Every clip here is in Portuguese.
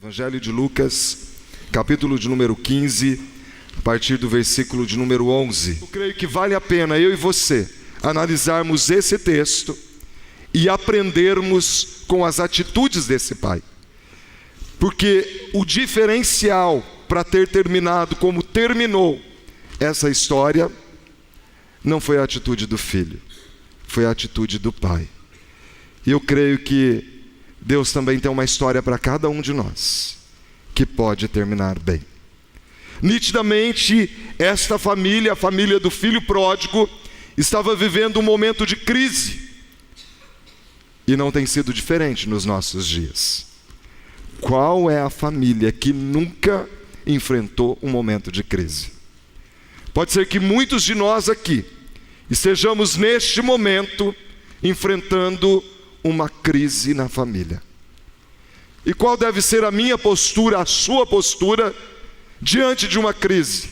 Evangelho de Lucas, capítulo de número 15, a partir do versículo de número 11. Eu creio que vale a pena eu e você analisarmos esse texto e aprendermos com as atitudes desse pai. Porque o diferencial para ter terminado como terminou essa história não foi a atitude do filho, foi a atitude do pai. E eu creio que Deus também tem uma história para cada um de nós, que pode terminar bem. Nitidamente, esta família, a família do filho pródigo, estava vivendo um momento de crise. E não tem sido diferente nos nossos dias. Qual é a família que nunca enfrentou um momento de crise? Pode ser que muitos de nós aqui estejamos neste momento enfrentando uma crise na família. E qual deve ser a minha postura, a sua postura, diante de uma crise?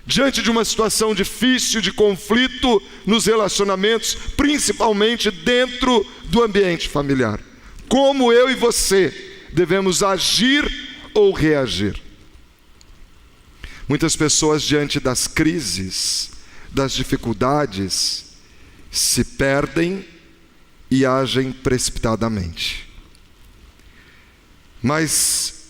Diante de uma situação difícil, de conflito nos relacionamentos, principalmente dentro do ambiente familiar. Como eu e você devemos agir ou reagir? Muitas pessoas, diante das crises, das dificuldades, se perdem e agem precipitadamente. Mas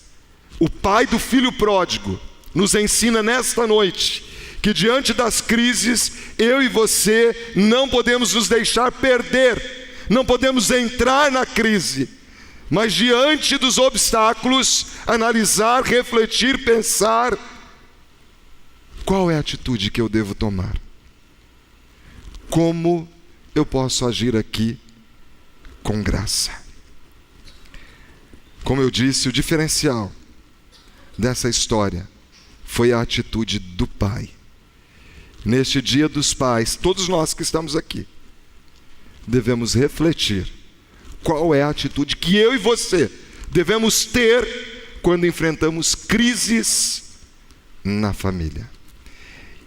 o pai do filho pródigo nos ensina nesta noite que diante das crises, eu e você não podemos nos deixar perder, não podemos entrar na crise, mas diante dos obstáculos, analisar, refletir, pensar, qual é a atitude que eu devo tomar? Como eu posso agir aqui com graça? Como eu disse, o diferencial dessa história foi a atitude do pai. Neste dia dos pais, todos nós que estamos aqui, devemos refletir qual é a atitude que eu e você devemos ter quando enfrentamos crises na família.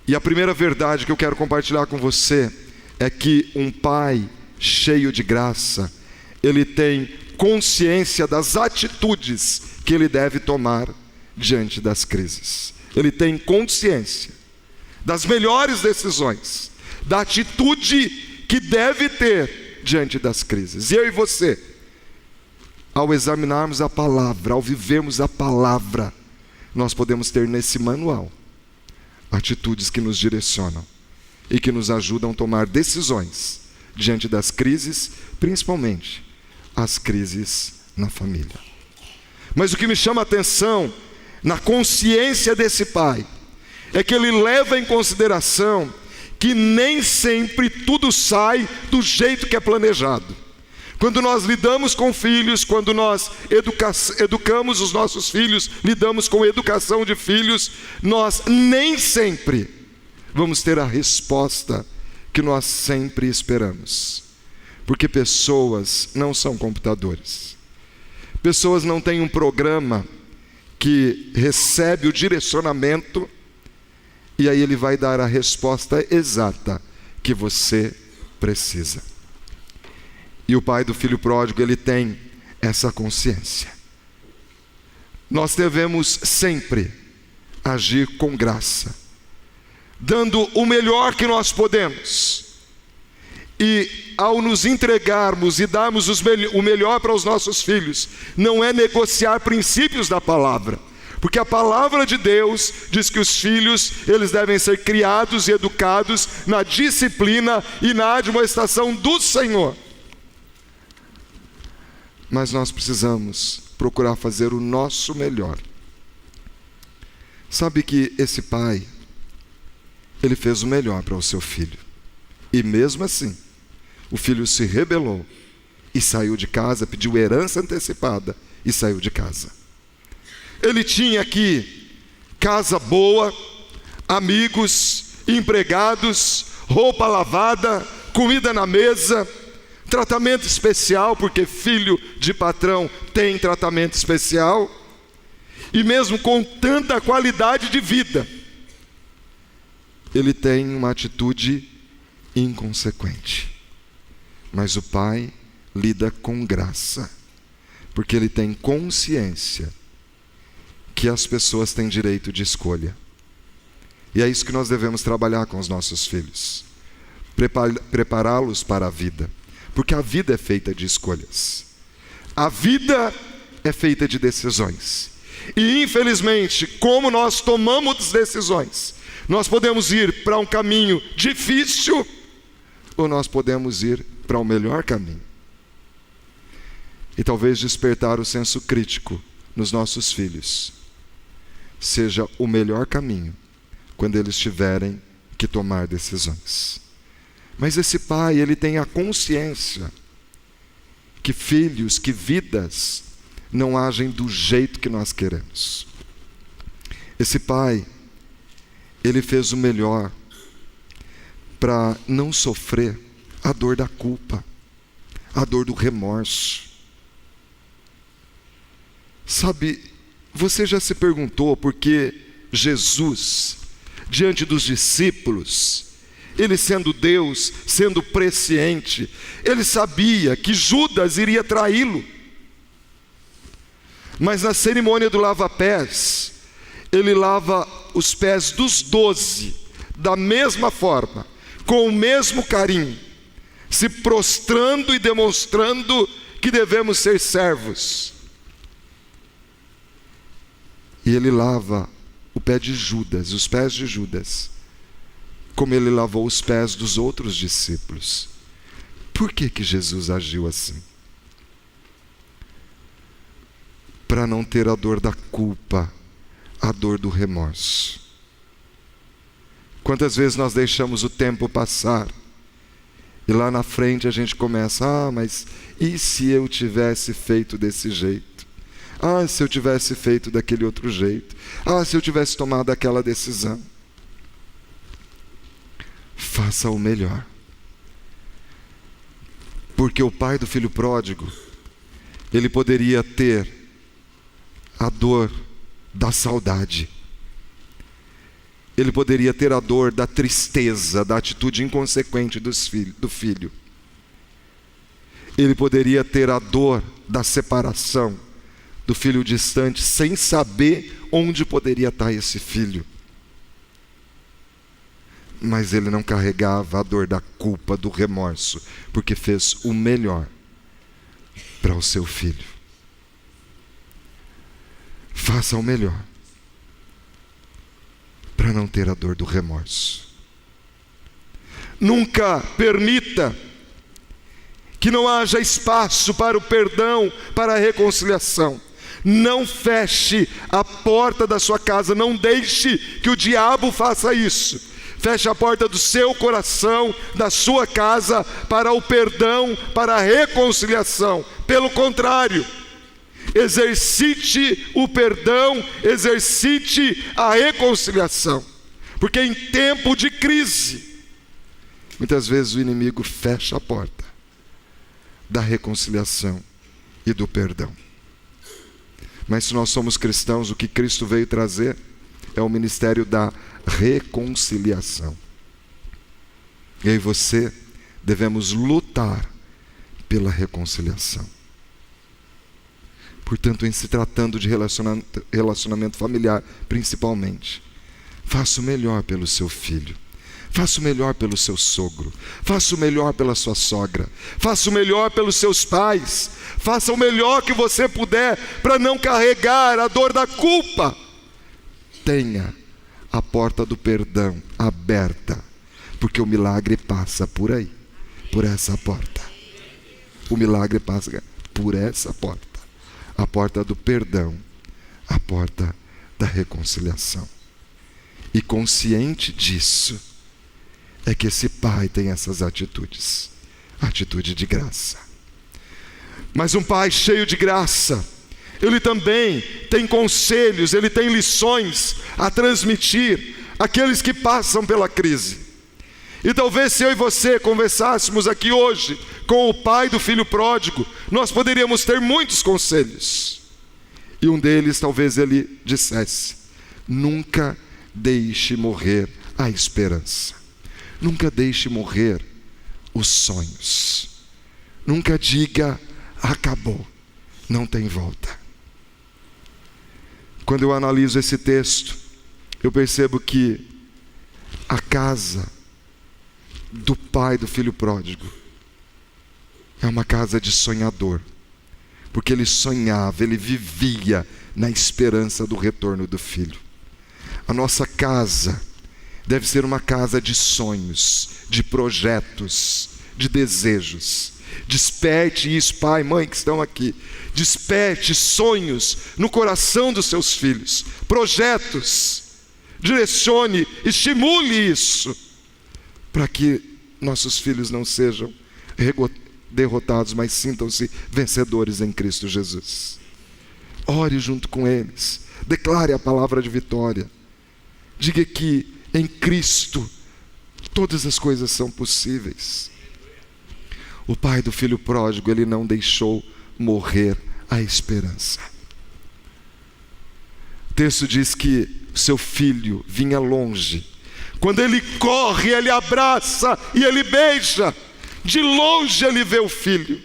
E a primeira verdade que eu quero compartilhar com você é que um pai cheio de graça, ele tem consciência das atitudes que ele deve tomar diante das crises. Ele tem consciência das melhores decisões, da atitude que deve ter diante das crises. E eu e você, ao examinarmos a palavra, ao vivermos a palavra, nós podemos ter nesse manual atitudes que nos direcionam e que nos ajudam a tomar decisões diante das crises, principalmente as crises na família. Mas o que me chama a atenção na consciência desse pai é que ele leva em consideração que nem sempre tudo sai do jeito que é planejado. Quando nós lidamos com filhos, quando nós educamos os nossos filhos, lidamos com educação de filhos, nós nem sempre vamos ter a resposta que nós sempre esperamos. Porque pessoas não são computadores. Pessoas não têm um programa que recebe o direcionamento e aí ele vai dar a resposta exata que você precisa. E o pai do filho pródigo, ele tem essa consciência. Nós devemos sempre agir com graça, dando o melhor que nós podemos. E ao nos entregarmos e darmos o melhor para os nossos filhos, não é negociar princípios da palavra, porque a palavra de Deus diz que os filhos, eles devem ser criados e educados na disciplina e na admoestação do Senhor. Mas nós precisamos procurar fazer o nosso melhor. Sabe que esse pai, ele fez o melhor para o seu filho, e mesmo assim o filho se rebelou e saiu de casa, pediu herança antecipada e saiu de casa. Ele tinha aqui casa boa, amigos, empregados, roupa lavada, comida na mesa, tratamento especial, porque filho de patrão tem tratamento especial, e mesmo com tanta qualidade de vida, ele tem uma atitude inconsequente. Mas o pai lida com graça, porque ele tem consciência que as pessoas têm direito de escolha. E é isso que nós devemos trabalhar com os nossos filhos. Prepará-los para a vida. Porque a vida é feita de escolhas. A vida é feita de decisões. E infelizmente, como nós tomamos decisões, nós podemos ir para um caminho difícil ou nós podemos ir para o melhor caminho. E talvez despertar o senso crítico nos nossos filhos seja o melhor caminho quando eles tiverem que tomar decisões. Mas esse pai, ele tem a consciência que filhos, que vidas não agem do jeito que nós queremos. Esse pai, ele fez o melhor para não sofrer a dor da culpa, a dor do remorso. Sabe, você já se perguntou por que Jesus, diante dos discípulos, ele sendo Deus, sendo presciente, ele sabia que Judas iria traí-lo. Mas na cerimônia do lava-pés, ele lava os pés dos 12, da mesma forma, com o mesmo carinho, se prostrando e demonstrando que devemos ser servos. E ele lava o pé de Judas, os pés de Judas, como ele lavou os pés dos outros discípulos. Por que Jesus agiu assim? Para não ter a dor da culpa, a dor do remorso. Quantas vezes nós deixamos o tempo passar e lá na frente a gente começa, mas e se eu tivesse feito desse jeito? Se eu tivesse feito daquele outro jeito? Se eu tivesse tomado aquela decisão? Faça o melhor. Porque o pai do filho pródigo, ele poderia ter a dor da saudade. Ele poderia ter a dor da tristeza, da atitude inconsequente do filho. Ele poderia ter a dor da separação do filho distante, sem saber onde poderia estar esse filho. Mas ele não carregava a dor da culpa, do remorso, porque fez o melhor para o seu filho. Faça o melhor para não ter a dor do remorso. Nunca permita que não haja espaço para o perdão, para a reconciliação. Não feche a porta da sua casa, não deixe que o diabo faça isso. Feche a porta do seu coração, da sua casa, para o perdão, para a reconciliação. Pelo contrário, exercite o perdão, exercite a reconciliação. Porque em tempo de crise, muitas vezes o inimigo fecha a porta da reconciliação e do perdão. Mas se nós somos cristãos, o que Cristo veio trazer é o ministério da reconciliação. Eu e você devemos lutar pela reconciliação. Portanto, em se tratando de relacionamento familiar, principalmente, faça o melhor pelo seu filho. Faça o melhor pelo seu sogro. Faça o melhor pela sua sogra. Faça o melhor pelos seus pais. Faça o melhor que você puder para não carregar a dor da culpa. Tenha a porta do perdão aberta, porque o milagre passa por aí, por essa porta. O milagre passa por essa porta. A porta do perdão, a porta da reconciliação. E consciente disso, é que esse pai tem essas atitudes. Atitude de graça. Mas um pai cheio de graça, ele também tem conselhos, ele tem lições a transmitir àqueles que passam pela crise. E talvez se eu e você conversássemos aqui hoje com o pai do filho pródigo, nós poderíamos ter muitos conselhos. E um deles talvez ele dissesse: nunca deixe morrer a esperança. Nunca deixe morrer os sonhos. Nunca diga: acabou, não tem volta. Quando eu analiso esse texto, eu percebo que a casa do pai do filho pródigo é uma casa de sonhador, porque ele sonhava, ele vivia na esperança do retorno do filho. A nossa casa deve ser uma casa de sonhos, de projetos, de desejos. Desperte isso, pai, mãe que estão aqui. Desperte sonhos no coração dos seus filhos, projetos. Direcione, estimule isso, para que nossos filhos não sejam derrotados, mas sintam-se vencedores em Cristo Jesus. Ore junto com eles, declare a palavra de vitória. Diga que em Cristo todas as coisas são possíveis. O pai do filho pródigo, ele não deixou morrer a esperança. O texto diz que seu filho vinha longe. Quando ele corre, ele abraça e ele beija. De longe ele vê o filho.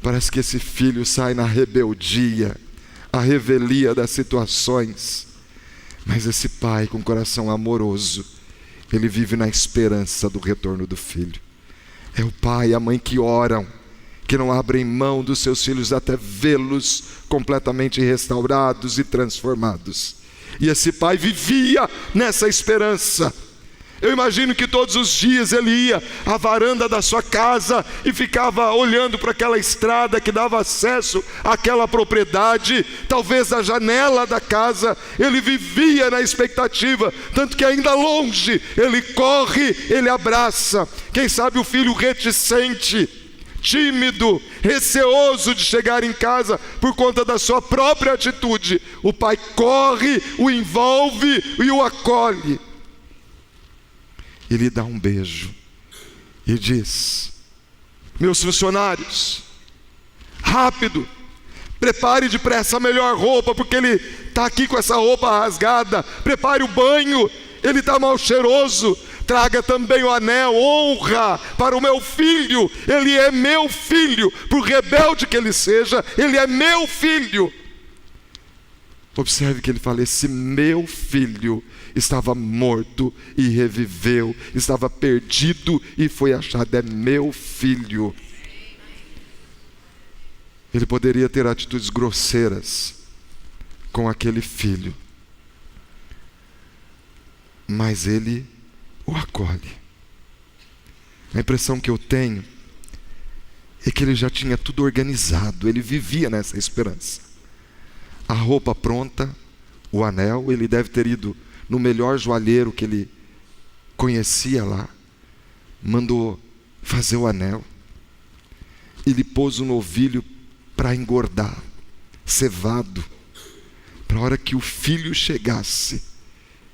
Parece que esse filho sai na rebeldia, a revelia das situações. Mas esse pai com coração amoroso, ele vive na esperança do retorno do filho. É o pai e a mãe que oram, que não abrem mão dos seus filhos até vê-los completamente restaurados e transformados. E esse pai vivia nessa esperança. Eu imagino que todos os dias ele ia à varanda da sua casa e ficava olhando para aquela estrada que dava acesso àquela propriedade. Talvez da janela da casa ele vivia na expectativa, tanto que ainda longe ele corre, ele abraça. Quem sabe o filho reticente, tímido, receoso de chegar em casa por conta da sua própria atitude, o pai corre, o envolve e o acolhe. Ele dá um beijo e diz: meus funcionários, rápido, prepare depressa a melhor roupa, porque ele está aqui com essa roupa rasgada. Prepare o banho, ele está mal cheiroso. Traga também o anel, honra para o meu filho. Ele é meu filho, por rebelde que ele seja, ele é meu filho. Observe que ele fala: esse meu filho estava morto e reviveu, estava perdido e foi achado. É meu filho. Ele poderia ter atitudes grosseiras com aquele filho, mas ele o acolhe. A impressão que eu tenho é que ele já tinha tudo organizado, ele vivia nessa esperança. A roupa pronta, o anel, ele deve ter ido no melhor joalheiro que ele conhecia lá, mandou fazer o anel. Ele pôs o novilho para engordar, cevado, para a hora que o filho chegasse,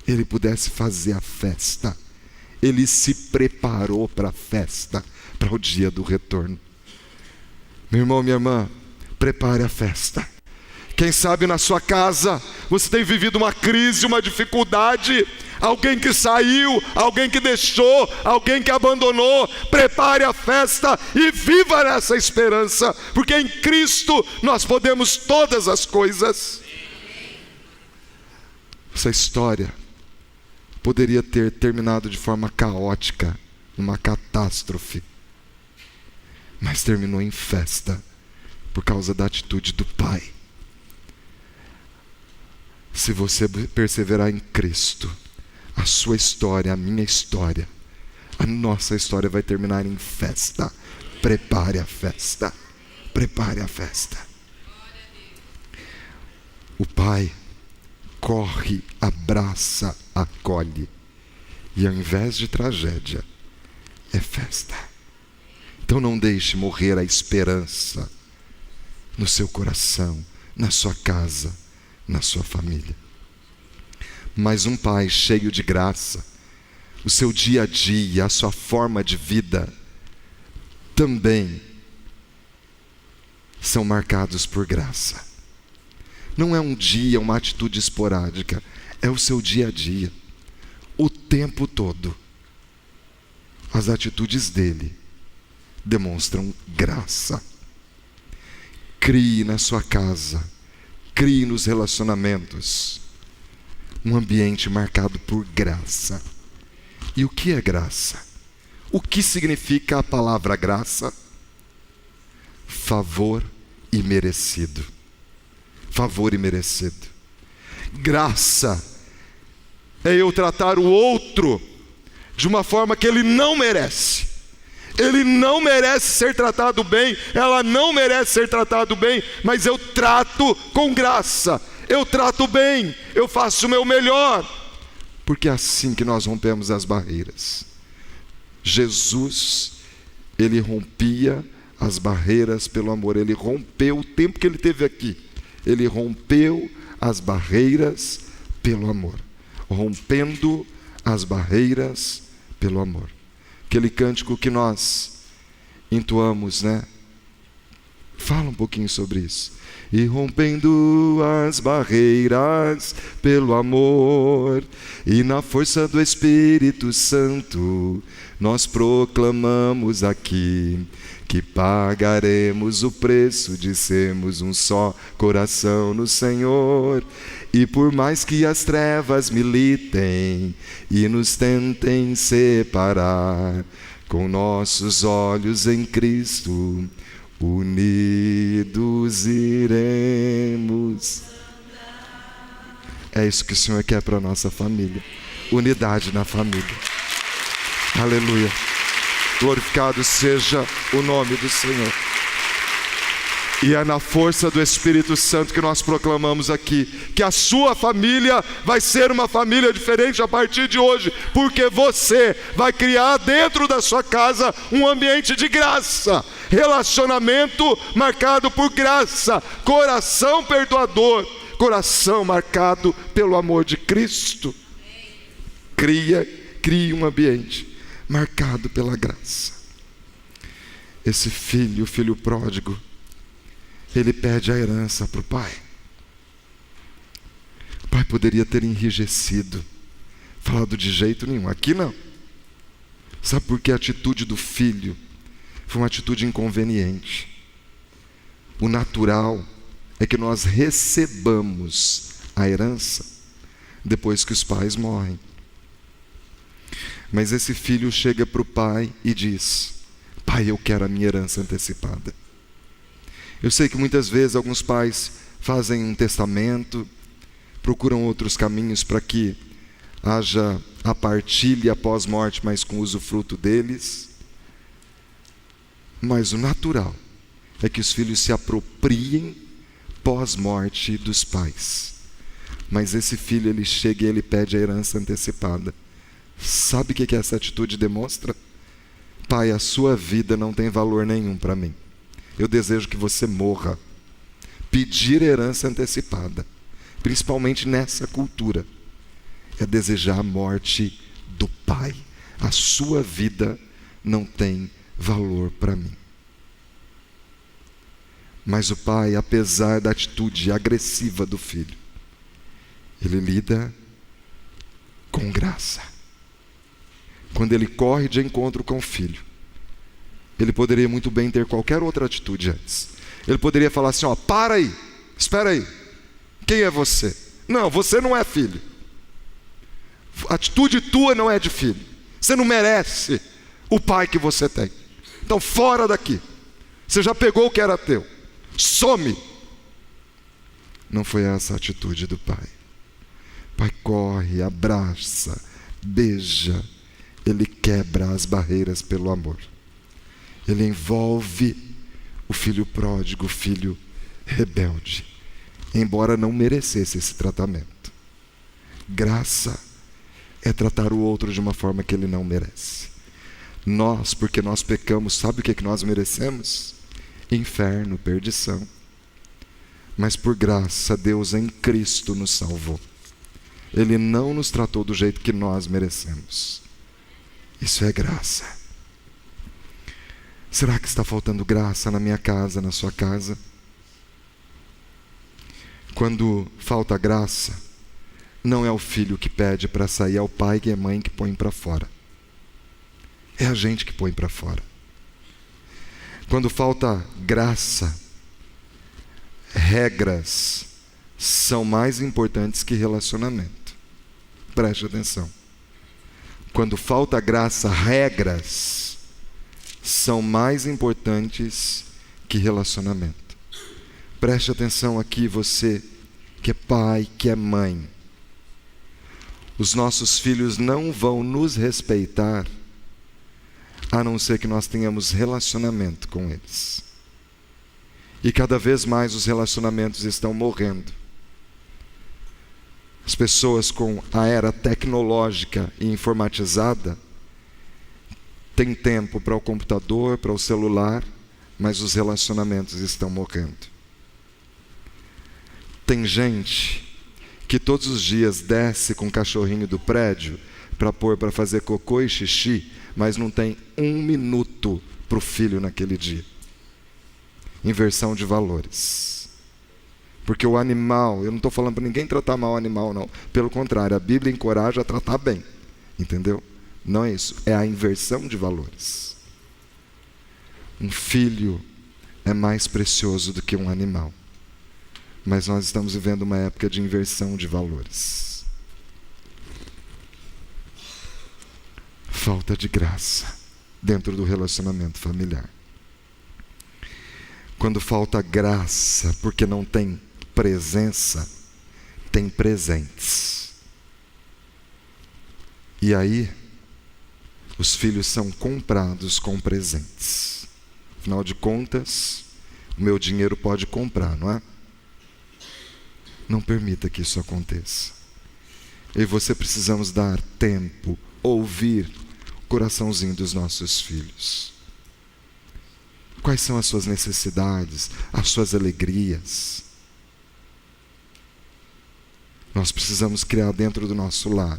ele pudesse fazer a festa. Ele se preparou para a festa, para o dia do retorno. Meu irmão, minha irmã, prepare a festa. Quem sabe na sua casa você tem vivido uma crise, uma dificuldade, alguém que saiu, alguém que deixou, alguém que abandonou. Prepare a festa e viva nessa esperança, porque em Cristo nós podemos todas as coisas. Essa história poderia ter terminado de forma caótica, numa catástrofe, mas terminou em festa por causa da atitude do pai. Se você perseverar em Cristo, a sua história, a minha história, a nossa história vai terminar em festa. Prepare a festa. Prepare a festa. O pai corre, abraça, acolhe. E ao invés de tragédia, é festa. Então não deixe morrer a esperança no seu coração, na sua casa, na sua família. Mas um pai cheio de graça, o seu dia a dia, a sua forma de vida, também são marcados por graça. Não é um dia, uma atitude esporádica, é o seu dia a dia, o tempo todo. As atitudes dele demonstram graça. Crie na sua casa Crie nos relacionamentos um ambiente marcado por graça. E o que é graça? O que significa a palavra graça? Favor imerecido. Favor imerecido. Graça é eu tratar o outro de uma forma que ele não merece. Ele não merece ser tratado bem, ela não merece ser tratado bem, mas eu trato com graça, eu trato bem, eu faço o meu melhor, porque é assim que nós rompemos as barreiras. Jesus, ele rompia as barreiras pelo amor. Ele rompeu o tempo que ele teve aqui, ele rompeu as barreiras pelo amor, rompendo as barreiras pelo amor. Aquele cântico que nós entoamos, né? Fala um pouquinho sobre isso. E rompendo as barreiras pelo amor, e na força do Espírito Santo, nós proclamamos aqui que pagaremos o preço de sermos um só coração no Senhor. E por mais que as trevas militem e nos tentem separar, com nossos olhos em Cristo, unidos iremos. É isso que o Senhor quer para a nossa família. Unidade na família. Aleluia. Glorificado seja o nome do Senhor. E é na força do Espírito Santo que nós proclamamos aqui que a sua família vai ser uma família diferente a partir de hoje, porque você vai criar dentro da sua casa um ambiente de graça, relacionamento marcado por graça, coração perdoador, coração marcado pelo amor de Cristo. Crie um ambiente marcado pela graça. Esse filho, o filho pródigo, ele pede a herança para o pai. O pai poderia ter enrijecido, falado de jeito nenhum. Aqui não. Sabe por que a atitude do filho foi uma atitude inconveniente? O natural é que nós recebamos a herança depois que os pais morrem. Mas esse filho chega para o pai e diz: pai, eu quero a minha herança antecipada. Eu sei que muitas vezes alguns pais fazem um testamento, procuram outros caminhos para que haja a partilha após morte, mas com usufruto deles. Mas o natural é que os filhos se apropriem pós-morte dos pais. Mas esse filho, ele chega e ele pede a herança antecipada. Sabe o que essa atitude demonstra? Pai, a sua vida não tem valor nenhum para mim. Eu desejo que você morra. Pedir herança antecipada, principalmente nessa cultura, é desejar a morte do pai. A sua vida não tem valor para mim. Mas o pai, apesar da atitude agressiva do filho, ele lida com graça. Quando ele corre de encontro com o filho, ele poderia muito bem ter qualquer outra atitude antes. Ele poderia falar assim: ó, para aí, espera aí, quem é você? Não, você não é filho. A atitude tua não é de filho. Você não merece o pai que você tem. Então fora daqui. Você já pegou o que era teu. Some. Não foi essa a atitude do pai. O pai corre, abraça, beija. Ele quebra as barreiras pelo amor. Ele envolve o filho pródigo, o filho rebelde, embora não merecesse esse tratamento. Graça é tratar o outro de uma forma que ele não merece. Nós, porque nós pecamos, sabe o que nós merecemos? Inferno, perdição. Mas por graça, Deus em Cristo nos salvou. Ele não nos tratou do jeito que nós merecemos. Isso é graça. Será que está faltando graça na minha casa, na sua casa? Quando falta graça, não é o filho que pede para sair, é o pai e a mãe que põe para fora. É a gente que põe para fora. Quando falta graça, regras, são mais importantes que relacionamento. Preste atenção. Quando falta graça, regras são mais importantes que relacionamento. Preste atenção aqui, você que é pai, que é mãe. Os nossos filhos não vão nos respeitar a não ser que nós tenhamos relacionamento com eles. E cada vez mais os relacionamentos estão morrendo. As pessoas com a era tecnológica e informatizada têm tempo para o computador, para o celular, mas os relacionamentos estão morrendo. Tem gente que todos os dias desce com o cachorrinho do prédio para pôr para fazer cocô e xixi, mas não tem 1 minuto para o filho naquele dia. Inversão de valores. Porque o animal, eu não estou falando para ninguém tratar mal o animal, não. Pelo contrário, a Bíblia encoraja a tratar bem. Entendeu? Não é isso. É a inversão de valores. Um filho é mais precioso do que um animal. Mas nós estamos vivendo uma época de inversão de valores. Falta de graça dentro do relacionamento familiar. Quando falta graça, porque não tem presença, tem presentes. E aí, os filhos são comprados com presentes. Afinal de contas, o meu dinheiro pode comprar, não é? Não permita que isso aconteça. Eu e você precisamos dar tempo, ouvir o coraçãozinho dos nossos filhos. Quais são as suas necessidades, as suas alegrias? Nós precisamos criar dentro do nosso lar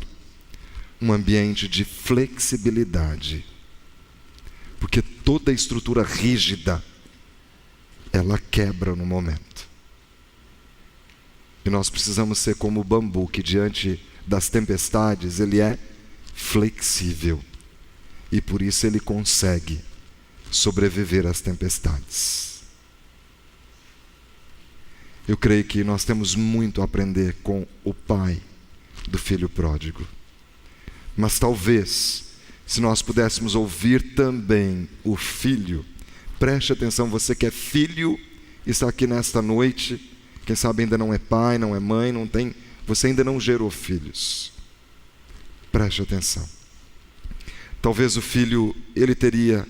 um ambiente de flexibilidade. Porque toda estrutura rígida, ela quebra no momento. E nós precisamos ser como o bambu, que diante das tempestades, ele é flexível. E por isso ele consegue sobreviver às tempestades. Eu creio que nós temos muito a aprender com o pai do filho pródigo. Mas talvez, se nós pudéssemos ouvir também o filho, preste atenção, você que é filho, está aqui nesta noite, quem sabe ainda não é pai, não é mãe, não tem, você ainda não gerou filhos. Preste atenção. Talvez o filho, ele teria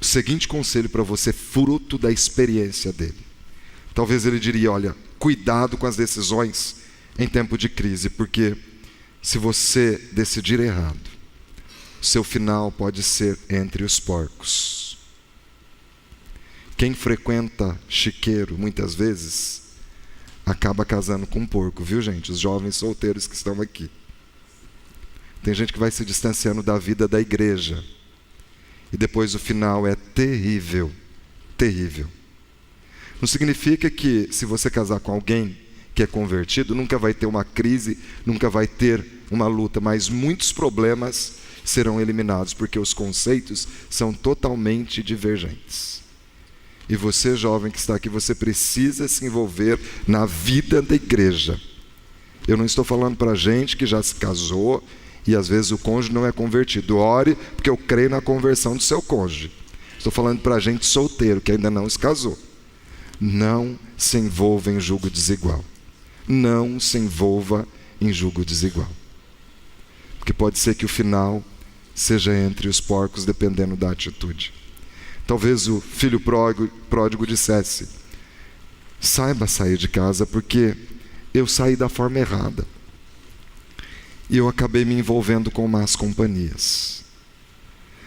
o seguinte conselho para você, fruto da experiência dele. Talvez ele diria, olha, cuidado com as decisões em tempo de crise, porque se você decidir errado, seu final pode ser entre os porcos. Quem frequenta chiqueiro, muitas vezes, acaba casando com um porco, viu gente? Os jovens solteiros que estão aqui. Tem gente que vai se distanciando da vida da igreja. E depois o final é terrível, terrível. Não significa que se você casar com alguém que é convertido, nunca vai ter uma crise, nunca vai ter uma luta, mas muitos problemas serão eliminados, porque os conceitos são totalmente divergentes. E você, jovem que está aqui, você precisa se envolver na vida da igreja. Eu não estou falando para gente que já se casou e às vezes o cônjuge não é convertido. Ore, porque eu creio na conversão do seu cônjuge. Estou falando para gente solteiro que ainda não se casou. Não se envolva em julgo desigual. Não se envolva em julgo desigual. Porque pode ser que o final seja entre os porcos, dependendo da atitude. Talvez o filho pródigo dissesse, saiba sair de casa, porque eu saí da forma errada. E eu acabei me envolvendo com más companhias.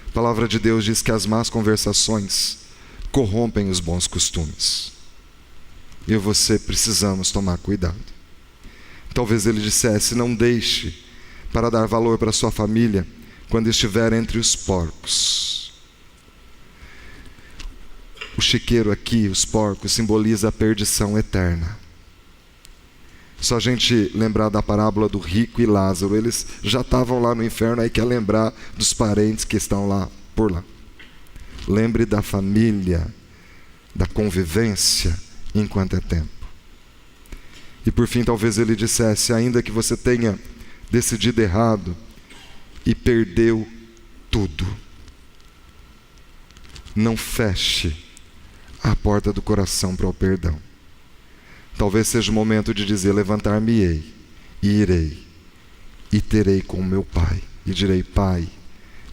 A palavra de Deus diz que as más conversações corrompem os bons costumes. Eu e você precisamos tomar cuidado. Talvez ele dissesse, não deixe para dar valor para sua família quando estiver entre os porcos. O chiqueiro aqui, os porcos, simboliza a perdição eterna. Só a gente lembrar da parábola do rico e Lázaro, eles já estavam lá no inferno, aí quer lembrar dos parentes que estão lá por lá. Lembre da família, da convivência, enquanto é tempo. E por fim, talvez ele dissesse: ainda que você tenha decidido errado e perdeu tudo, não feche a porta do coração para o perdão. Talvez seja o momento de dizer: levantar-me-ei e irei e terei com meu pai e direi: Pai,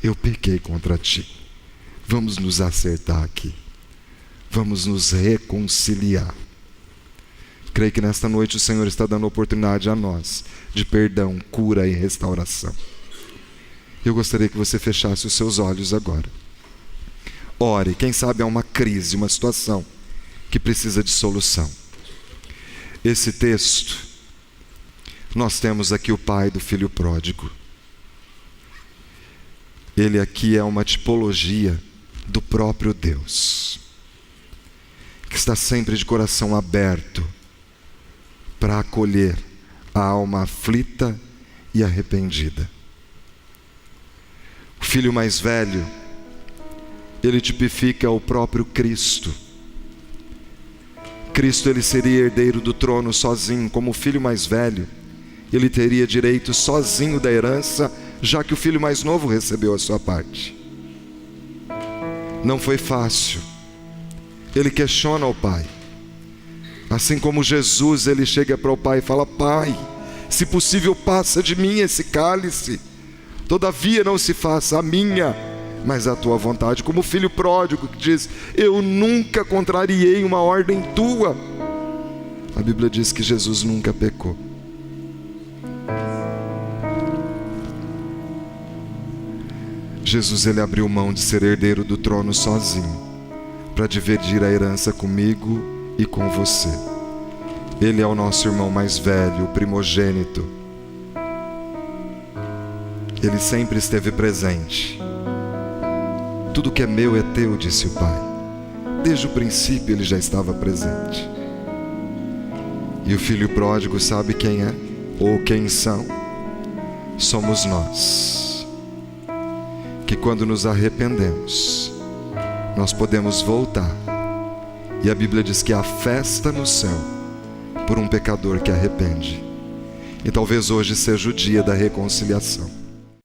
eu pequei contra ti. Vamos nos acertar aqui. Vamos nos reconciliar. Creio que nesta noite o Senhor está dando oportunidade a nós de perdão, cura e restauração. Eu gostaria que você fechasse os seus olhos agora. Ore, quem sabe há uma crise, uma situação que precisa de solução. Esse texto, nós temos aqui o pai do filho pródigo. Ele aqui é uma tipologia do próprio Deus, que está sempre de coração aberto para acolher a alma aflita e arrependida. O filho mais velho, ele tipifica o próprio Cristo. Cristo, ele seria herdeiro do trono sozinho. Como o filho mais velho, ele teria direito sozinho da herança, já que o filho mais novo recebeu a sua parte. Não foi fácil. Ele questiona o pai. Assim como Jesus, ele chega para o pai e fala: Pai, se possível passa de mim esse cálice, todavia não se faça a minha, mas a tua vontade. Como o filho pródigo que diz: eu nunca contrariei uma ordem tua. A Bíblia diz que Jesus nunca pecou. Jesus, ele abriu mão de ser herdeiro do trono sozinho, para dividir a herança comigo e com você. Ele é o nosso irmão mais velho, o primogênito. Ele sempre esteve presente. Tudo que é meu é teu, disse o pai. Desde o princípio ele já estava presente. E o filho pródigo sabe quem é, ou quem são? Somos nós, que quando nos arrependemos, nós podemos voltar. E a Bíblia diz que há festa no céu por um pecador que arrepende. E talvez hoje seja o dia da reconciliação.